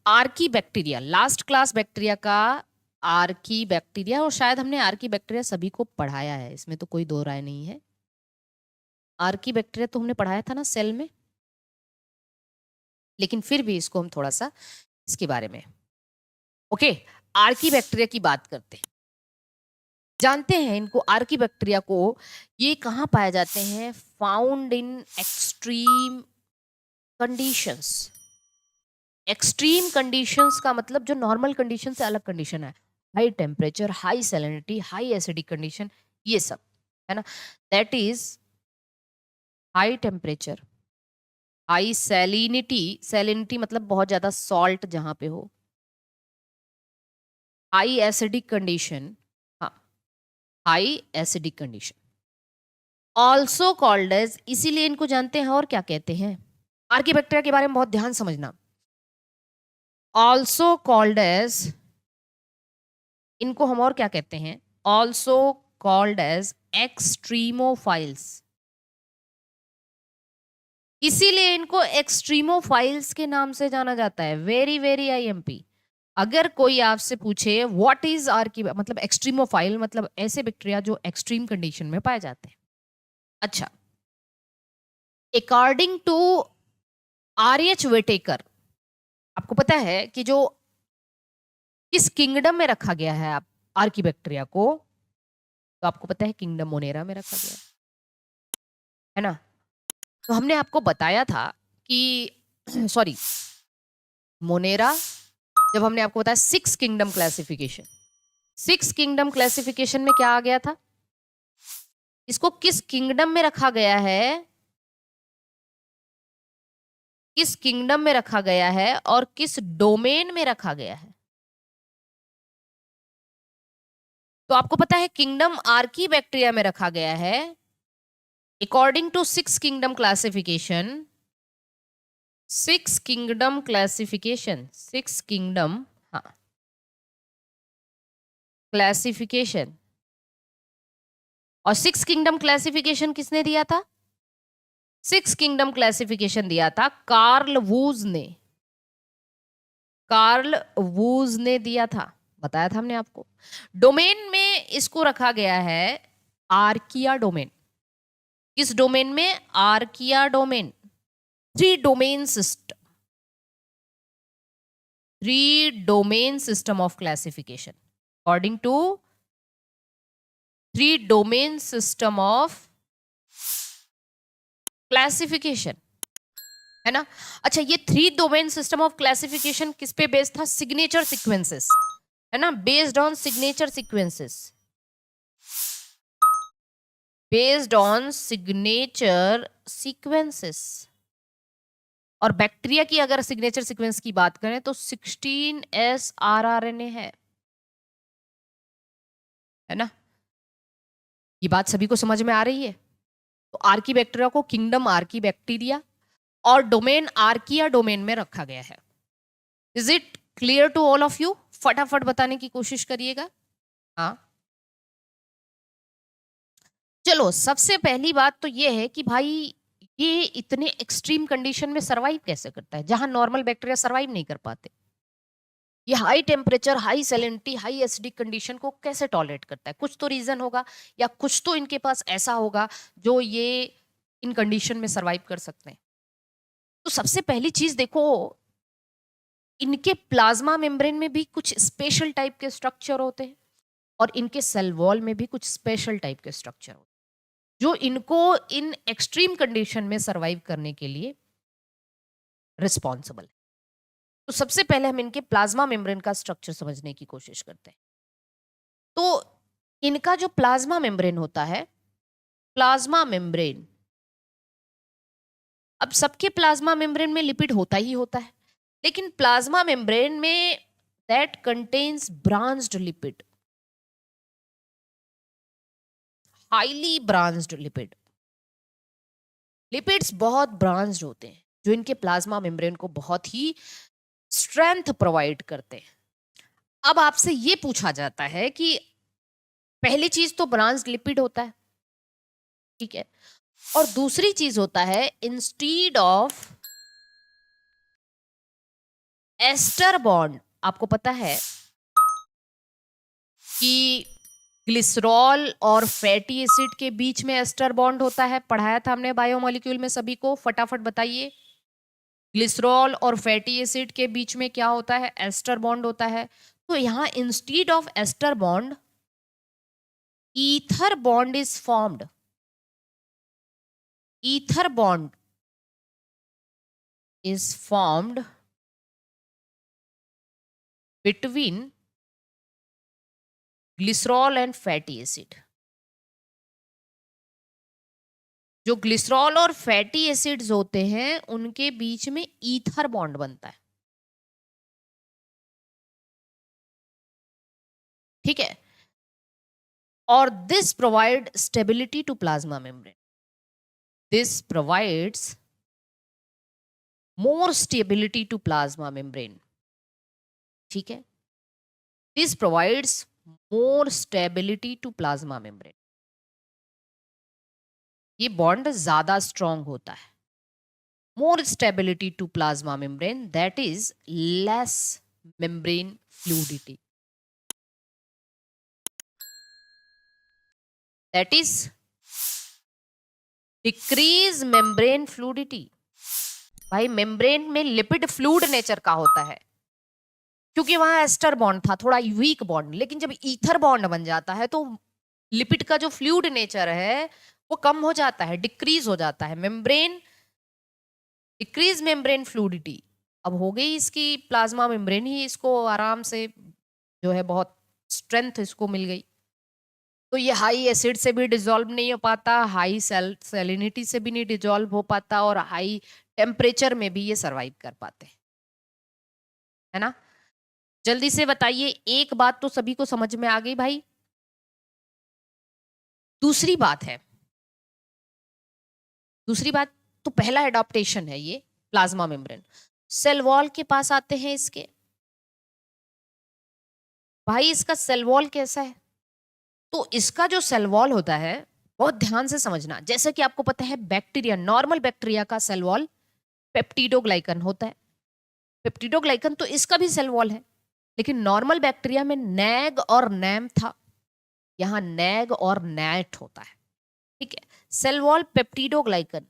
Archie bacteria, last class bacteria का Archie bacteria, और शायद हमने आर्की बैक्टीरिया सभी को पढ़ाया है, इसमें तो कोई दो राय नहीं है। आर्की बैक्टीरिया तो हमने पढ़ाया था ना सेल में, लेकिन फिर भी इसको हम थोड़ा सा इसके बारे में, ओके, आर्की बैक्टीरिया की बात करते हैं। जानते हैं इनको, आर्की बैक्टीरिया को, ये कहाँ पाए जाते हैं? Found in extreme conditions. Extreme conditions का मतलब जो नॉर्मल कंडीशन से अलग कंडीशन है, high temperature, high salinity, high acidic condition, ये सब है ना। That is high temperature, high salinity, salinity मतलब बहुत ज्यादा सॉल्ट जहां पे हो, हाई एसिडिक कंडीशन, हाँ, high acidic condition, also called as, इसीलिए इनको जानते हैं और क्या कहते हैं? आर्की बैक्टीरिया के बारे में बहुत ध्यान समझना। ऑल्सो कॉल्ड एज, इनको हम और क्या कहते हैं? Also called as extremophiles. इसीलिए इनको एक्सट्रीमोफाइल्स के नाम से जाना जाता है। Very very IMP. अगर कोई आपसे पूछे व्हाट इज आर्की, मतलब एक्सट्रीमोफाइल मतलब ऐसे बैक्टीरिया जो एक्सट्रीम कंडीशन में पाए जाते हैं। अच्छा, अकॉर्डिंग टू आर.एच. वेटेकर, आपको पता है कि जो किस किंगडम में रखा गया है आप आर्की बैक्टीरिया को? तो आपको पता है किंगडम मोनेरा में रखा गया है ना। तो हमने आपको बताया था कि सॉरी, मोनेरा, जब हमने आपको बताया 6 किंगडम क्लासिफिकेशन, 6 किंगडम क्लासिफिकेशन में क्या आ गया था? इसको किस किंगडम में रखा गया है, किस किंगडम में रखा गया है और किस डोमेन में रखा गया है। तो आपको पता है किंगडम आर्की बैक्टीरिया में रखा गया है according to 6 kingdom classification. 6 kingdom classification, 6 kingdom, हाँ, क्लासिफिकेशन। और 6 किंगडम क्लासिफिकेशन किसने दिया था? 6 किंगडम क्लासिफिकेशन दिया था कार्ल वूज ने, कार्ल वूज ने दिया था, बताया था हमने आपको। डोमेन में इसको रखा गया है आर्किया डोमेन। किस डोमेन में? Archaea domain. 3 domain system, 3 domain system of classification according to 3 domain system of classification, है ना। अच्छा, ये 3 डोमेन सिस्टम ऑफ क्लासिफिकेशन किस पे बेस्ड था? सिग्नेचर सीक्वेंसेस, है ना, based on signature sequences, based on signature sequences. और बैक्टीरिया की अगर सिग्नेचर सीक्वेंस की बात करें तो 16S rRNA है ना। ये बात सभी को समझ में आ रही है? तो आर्की बैक्टीरिया को किंगडम आर्की बैक्टीरिया और डोमेन आर्किया डोमेन में रखा गया है। Is it clear to all of you? फटाफट बताने की कोशिश करिएगा। हाँ, चलो, सबसे पहली बात तो ये है कि भाई ये इतने एक्सट्रीम कंडीशन में सरवाइव कैसे करता है जहां नॉर्मल बैक्टीरिया सरवाइव नहीं कर पाते। ये high temperature, high salinity, high acidic condition को कैसे टॉलरेट करता है? कुछ तो रीजन होगा, या कुछ तो इनके पास ऐसा होगा जो ये इन कंडीशन में सरवाइव कर सकते हैं। तो सबसे पहली चीज देखो, इनके प्लाज्मा मेम्ब्रेन में भी कुछ स्पेशल टाइप के स्ट्रक्चर होते हैं और इनके सेल वॉल में भी कुछ स्पेशल टाइप के स्ट्रक्चर होते हैं जो इनको इन एक्सट्रीम कंडीशन में सरवाइव करने के लिए रिस्पॉन्सिबल है। तो सबसे पहले हम इनके प्लाज्मा मेम्ब्रेन का स्ट्रक्चर समझने की कोशिश करते हैं। तो इनका जो प्लाज्मा मेम्ब्रेन होता है, प्लाज्मा मेम्ब्रेन, अब सबके प्लाज्मा मेम्ब्रेन में लिपिड होता ही होता है, लेकिन प्लाज्मा मेम्ब्रेन में that contains branched lipid, highly branched lipid. Lipids बहुत ब्रांच्ड होते हैं जो इनके प्लाज्मा मेम्ब्रेन को बहुत ही स्ट्रेंथ प्रोवाइड करते हैं। अब आपसे ये पूछा जाता है कि पहली चीज तो ब्रांच्ड लिपिड होता है, ठीक है, और दूसरी चीज होता है इंस्टीड ऑफ एस्टर बॉन्ड, आपको पता है कि ग्लिसरॉल और फैटी एसिड के बीच में एस्टर बॉन्ड होता है, पढ़ाया था हमने बायोमोलिक्यूल में सभी को, फटाफट बताइए। ग्लिसरॉल और फैटी एसिड के बीच में क्या होता है? एस्टर बॉन्ड होता है। तो यहाँ instead of ester bond ether bond is formed. Ether bond is formed between glycerol and fatty acid। जो ग्लिसरॉल और फैटी एसिड्स होते हैं उनके बीच में ईथर बॉन्ड बनता है, ठीक है। और this provide stability to plasma membrane. This provides more stability to plasma membrane, ठीक है। This provides more stability to plasma membrane। ये बॉन्ड ज्यादा स्ट्रॉन्ग होता है। More stability to plasma membrane, that is less membrane fluidity, that is decrease membrane fluidity। भाई membrane में lipid fluid nature का होता है, क्योंकि वहां एस्टर बॉन्ड था, थोड़ा वीक बॉन्ड, लेकिन जब ईथर बॉन्ड बन जाता है तो लिपिड का जो फ्लूइड नेचर है वो कम हो जाता है, डिक्रीज हो जाता है। Membrane decrease membrane fluidity. अब हो गई इसकी प्लाज्मा मेम्ब्रेन ही इसको आराम से जो है बहुत स्ट्रेंथ इसको मिल गई। तो ये हाई एसिड से भी डिजोल्व नहीं हो पाता, हाई सैलिनिटी से भी नहीं डिजोल्व हो पाता, और हाई टेम्परेचर में भी ये सरवाइव कर पाते हैं, है ना। जल्दी से बताइए, एक बात तो सभी को समझ में आ गई भाई। दूसरी बात है, दूसरी बात तो पहला एडॉप्टेशन है ये प्लाज्मा मेम्ब्रेन। सेल वॉल के पास आते हैं इसके। भाई इसका सेल वॉल कैसा है? तो इसका जो सेल वॉल होता है बहुत ध्यान से समझना। जैसे कि आपको पता है बैक्टीरिया, नॉर्मल बैक्टीरिया का सेल वॉल पेप्टिडोग्लाइकन होता है। पेप्टिडोग्लाइकन तो इसका भी सेल वॉल है, लेकिन नॉर्मल बैक्टीरिया में नैग और नैम था, यहां नैग और नैट होता है, ठीक है। सेल वॉल पेप्टिडोग्लाइकन,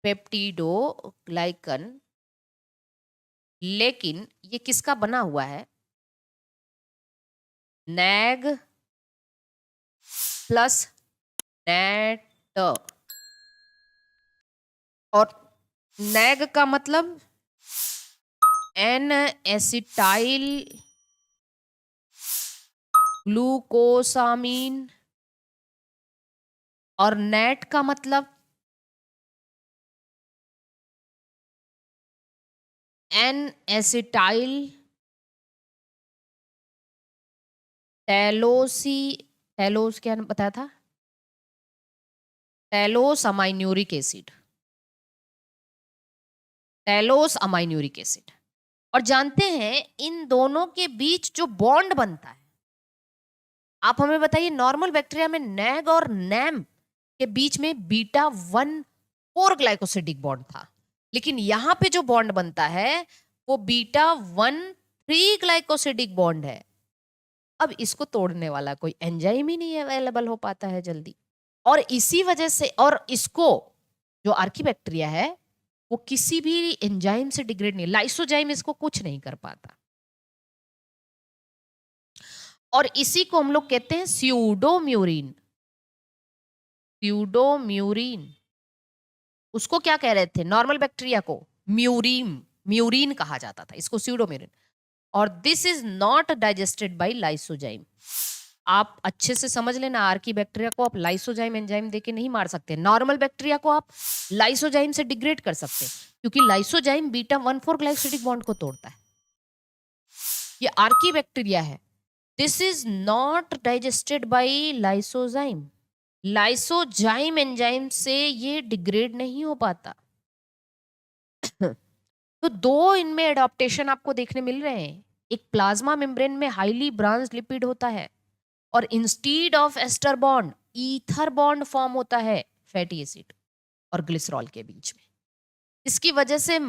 पेप्टिडोग्लाइकन, लेकिन ये किसका बना हुआ है? NAG plus NAT. और नैग का मतलब एन एसिटाइल ग्लूकोसामीन, और नैट का मतलब एन एसिटाइल टेलोसी, टेलोस क्या बताया था? Talosaminuronic acid, talosaminuronic acid. और जानते हैं इन दोनों के बीच जो बॉन्ड बनता है, आप हमें बताइए, नॉर्मल बैक्टीरिया में नैग और नैम के बीच में बीटा 1,4 ग्लाइकोसिडिक बॉन्ड था, लेकिन यहां पे जो बॉन्ड बनता है वो बीटा 1,3 ग्लाइकोसिडिक बॉन्ड है। अब इसको तोड़ने वाला कोई एंजाइम ही नहीं अवेलेबल हो पाता है जल्दी, और इसी वजह से, और इसको जो आर्कीबैक्टीरिया है वो किसी भी एंजाइम से डिग्रेड नहीं, लाइसोजाइम इसको कुछ नहीं कर पाता, और इसी को हम लोग कहते हैं स्यूडोम्यूरिन। स्यूडोम्यूरिन, उसको क्या कह रहे थे नॉर्मल बैक्टीरिया को? म्यूरीन, म्यूरिन कहा जाता था इसको, स्यूडोम्यूरिन। और this is not digested by lysozyme. आप अच्छे से समझ लेना, आर्की बैक्टीरिया को आप लाइसोजाइम एंजाइम देके नहीं मार सकते, नॉर्मल बैक्टीरिया को आप लाइसोजाइम से डिग्रेड कर सकते, क्योंकि लाइसोजाइम बीटा 1,4 ग्लाइकोसिडिक बॉन्ड को तोड़ता है। ये आर्की बैक्टीरिया है, this is not digested by lysozyme. Lysozyme enzyme से ये डिग्रेड नहीं हो पाता। तो दो इनमें एडॉप्टेशन आपको देखने मिल रहे हैं। एक प्लाज्मा मेम्ब्रेन में हाईली ब्रांच्ड लिपिड होता है, और instead of ester bond ether bond form होता है फैटी एसिड और ग्लिसरॉल के बीच में। इसकी वजह से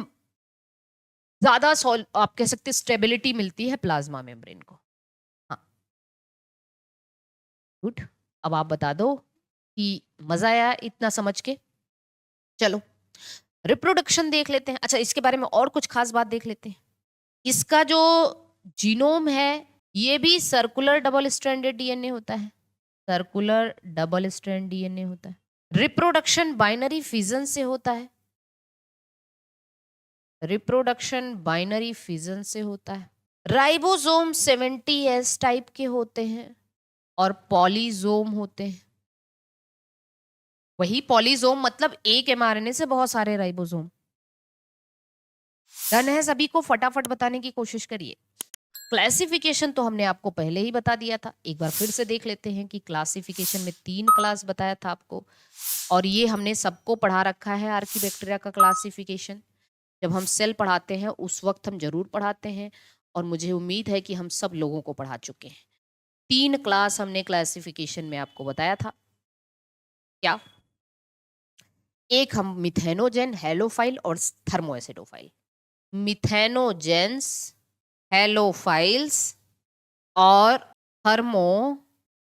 ज्यादा आप कह सकते स्टेबिलिटी मिलती है प्लाज्मा मेम्ब्रेन को। हाँ, गुड। अब आप बता दो कि मजा आया इतना समझ के। चलो रिप्रोडक्शन देख लेते हैं। अच्छा, इसके बारे में और कुछ खास बात देख लेते हैं। इसका जो जीनोम है ये भी सर्कुलर डबल स्ट्रैंडेड डीएनए होता है, सर्कुलर डबल स्ट्रैंड डीएनए होता है। रिप्रोडक्शन बाइनरी फिजन से होता है, रिप्रोडक्शन बाइनरी फिजन से होता है। राइबोसोम 70S टाइप के होते हैं और पॉलीजोम होते हैं। वही पॉलीजोम मतलब एक एमआरएनए से बहुत सारे राइबोसोम। डन है सभी को? फटाफट बताने की कोशिश करिए। क्लासिफिकेशन तो हमने आपको पहले ही बता दिया था, एक बार फिर से देख लेते हैं कि क्लासिफिकेशन में 3 क्लास बताया था आपको, और ये हमने सबको पढ़ा रखा है आर्कीबैक्टीरिया का क्लासिफिकेशन। जब हम सेल पढ़ाते हैं उस वक्त हम जरूर पढ़ाते हैं, और मुझे उम्मीद है कि हम सब लोगों को पढ़ा चुके हैं। 3 क्लास हमने क्लासिफिकेशन में आपको बताया था। क्या? एक हम मिथेनोजेन, हेलोफाइल और थर्मोएसिडोफाइल। मिथेनोजेंस, हेलोफाइल्स और थर्मो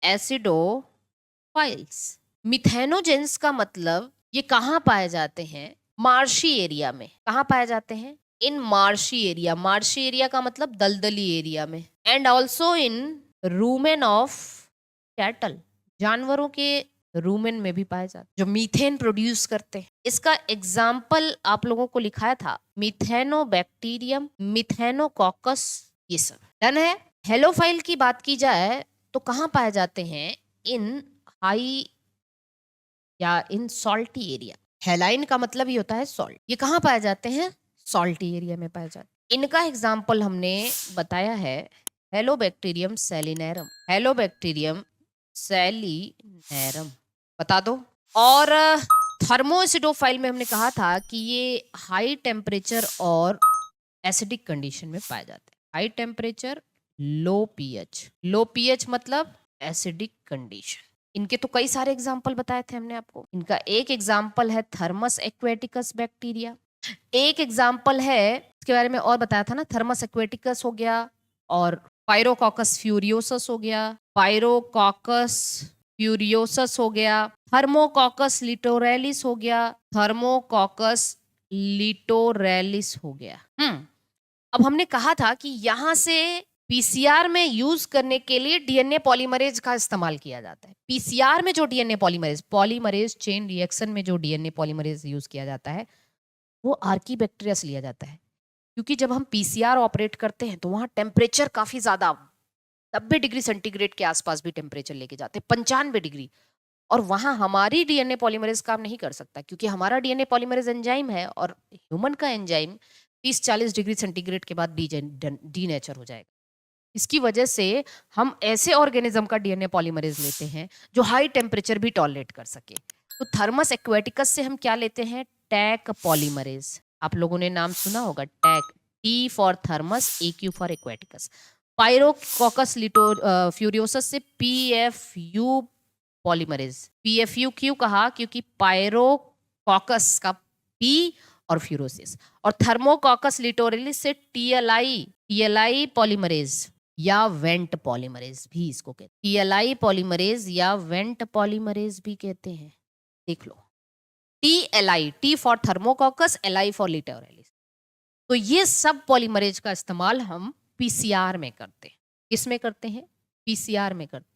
एसिडोफाइल्स। मिथेनोजेंस का मतलब ये कहाँ पाए जाते हैं? मार्शी एरिया में। कहाँ पाए जाते हैं? इन मार्शी एरिया। मार्शी एरिया का मतलब दलदली एरिया में। And also in rumen of cattle, जानवरों के रूमेन में भी पाए जाते, जो मीथेन प्रोड्यूस करते हैं। इसका एग्जाम्पल आप लोगों को लिखाया था, मिथेनोबैक्टीरियम, मिथेनोकॉकस, ये सब। डन है। हेलोफाइल की बात की जाए तो कहाँ पाए जाते हैं? इन हाई या इन सॉल्टी एरिया। हेलाइन का मतलब ही होता है सॉल्ट। ये कहाँ पाए जाते हैं? सॉल्टी एरिया में पाए जाते हैं। इनका एग्जाम्पल हमने बताया है हेलोबैक्टीरियम सेलिनेरम, हेलोबैक्टीरियम सेलिनेरम, बता दो। और थर्मोएसिडोफाइल में हमने कहा था कि ये हाई टेम्परेचर और एसिडिक कंडीशन में पाए जाते हैं। हाई टेम्परेचर, लो पीएच। लो पीएच मतलब एसिडिक कंडीशन। इनके तो कई सारे एग्जाम्पल बताए थे हमने आपको। इनका एक एग्जाम्पल है थर्मस एक्वेटिकस बैक्टीरिया, एक एग्जाम्पल है, इसके बारे में और बताया था ना, थर्मस एक्वेटिकस हो गया, और पायरोकॉकस फ्यूरियोसस हो गया, पायरोकॉकस फ्यूरियोसस हो गया, थर्मोकॉकस लिटोरेलिस हो गया, थर्मोकॉकस लिटोरेलिस हो गया। अब हमने कहा था कि यहां से पीसीआर में यूज करने के लिए डीएनए पॉलीमरेज का इस्तेमाल किया जाता है। पीसीआर में जो DNA polymerase, polymerase chain reaction में जो डीएनए पॉलीमरेज यूज किया जाता है वो आर्कीबैक्टीरिया से लिया जाता है। क्योंकि जब हम पीसीआर ऑपरेट करते हैं तो वहां टेम्परेचर काफी ज्यादा, 90 डिग्री सेंटीग्रेड के आसपास भी टेम्परेचर लेके जाते हैं, 95 डिग्री। और वहां हमारी डीएनए पॉलीमरेज काम नहीं कर सकता, क्योंकि हमारा डीएनए पॉलीमरेज एंजाइम है, और ह्यूमन का एंजाइम 30-40 डिग्री सेंटीग्रेड के बाद डीनेचर हो जाएगा। इसकी वजह से हम ऐसे ऑर्गेनिज्म का डीएनए पॉलीमरेज लेते हैं जो हाई टेम्परेचर भी टॉलरेट कर सके। तो थर्मस एक्वेटिकस से हम क्या लेते हैं? Taq polymerase. आप लोगों ने नाम सुना होगा, Taq, T for Thermus, A Q for aquaticus. Pyrococcus furiosus से पीएफयू पॉलीमरेज। पीएफयू क्यों कहा? क्योंकि पायरोकॉकस का पी और फ्यूरोसिस। और थर्मोकॉकस लिटोरेलिस से टीएलआई पॉलीमरेज या वेंट पॉलीमरेज भी इसको कहते हैं। टीएलआई पॉलीमरेज या वेंट पॉलीमरेज भी कहते हैं। देख लो, Tli, T for Thermococcus, LI for litoralis. तो ये सब पॉलीमरेज का इस्तेमाल हम पीसीआर में करते हैं। किस में करते हैं? पीसीआर में करते हैं।